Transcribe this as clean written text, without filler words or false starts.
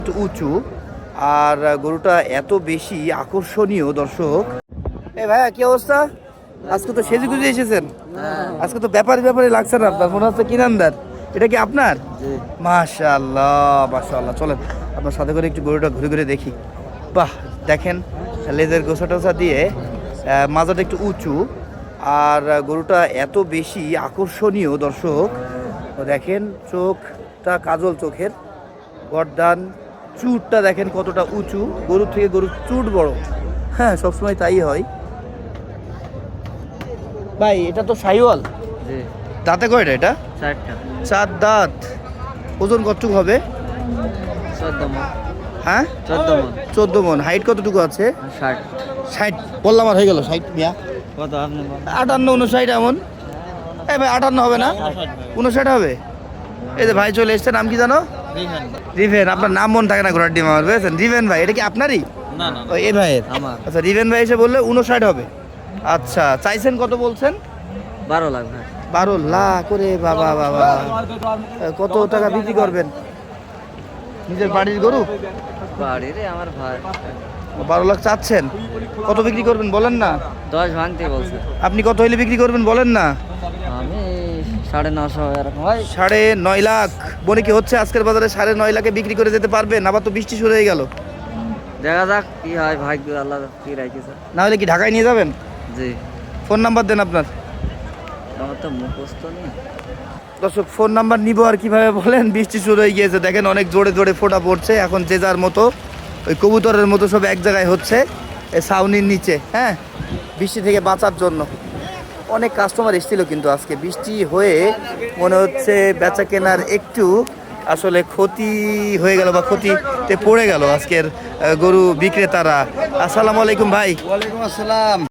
একটু উঁচু আর গরুটা এত বেশি আকর্ষণীয় দর্শক। এ ভাইয়া কি অবস্থা? আজকে তো সেজে গুজে এসেছেন, আজকে তো ব্যাপারী ব্যাপারী লাগছে না আপনার, মনে হচ্ছে কিনান্দার। এটা কি আপনার? মাশাআল্লাহ মাশাআল্লাহ, চলেন আপনার সাথে করে একটু গরুটা ঘুরে ঘুরে দেখি। বাহ, দেখেন লেজের গোছা টোছা দিয়ে মাজাটা একটু উঁচু আর গরুটা এত বেশি আকর্ষণীয় দর্শক। তো দেখেন চোখটা কাজল চোখের, গর্দান, চুটটা দেখেন কতটা উঁচু, গরুর থেকে গরুর চুট বড়। হ্যাঁ, সবসময় তাই হয় ভাই। এটা তো শাহিওয়াল, দাঁতে কয়টা এটা? চার দাঁত। ওজন কতটুকু হবে? 14 মণ। হ্যাঁ 14 মণ। 14 মণ। হাইট কতটুকু আছে? 60। 60 বললাম, আর হয়ে গেল 60 মিয়া। কত আপনি বলেন? 58 59 এমন। এই ভাই 58 হবে না? 59 হবে। এই যে ভাই চলে এসছে, নাম কি জানো? রিভেন। আপনার নাম মন থাকে না ঘোড়ার ডিম আমার, বুঝেছেন? রিভেন ভাই, এটা কি আপনারই? না না, ও এই ভাইয়ের? আমার। আচ্ছা, রিভেন ভাই এসে বললে 59 হবে। আচ্ছা, চাইছেন কত বলছেন? 12 লাখ ভাই। 12 লাখ করে বাবা বাবা। কত টাকা বিক্রি করবেন? নিজের বাড়ির গরু? বাড়ির আমার ভাই। 12 লাখ চাচ্ছেন, কত বিক্রি করবেন বলেন না? 10 ভাঙতে বলছে। আপনি কত হইলে বিক্রি করবেন বলেন না? আমি 950 এরকম ভাই। 9.5 লাখ বনে কি হচ্ছে আজকের বাজারে? 9.5 লাখে বিক্রি করে যেতে পারবেন? আবার তো বৃষ্টি শুরু হয়ে গেল। দেখা যাক কি হয়, ভাগ্য আল্লাহ কি রাখিছে। না হলে কি ঢাকায় নিয়ে যাবেন? জি। ফোন নাম্বার দেন আপনার। আমার তো মুখস্থ নেই। দর্শক, ফোন নাম্বার নিব আর কিভাবে বলেন? বৃষ্টি শুরু হয়ে গিয়েছে, দেখেন অনেক জোরে জোরে ফোঁটা পড়ছে। এখন যে যার মতো ওই কবুতরের মতো সব এক জায়গায় হচ্ছে এই ছাউনির নিচে। হ্যাঁ, বৃষ্টি থেকে বাঁচার জন্য অনেক কাস্টমার এসেছিল, কিন্তু আজকে বৃষ্টি হয়ে মনে হচ্ছে বেচা কেনার একটু আসলে ক্ষতি হয়ে গেল বা ক্ষতিতে পড়ে গেল আজকের গরু বিক্রেতারা। আসসালামু আলাইকুম ভাই। ওয়ালাইকুম আসসালাম।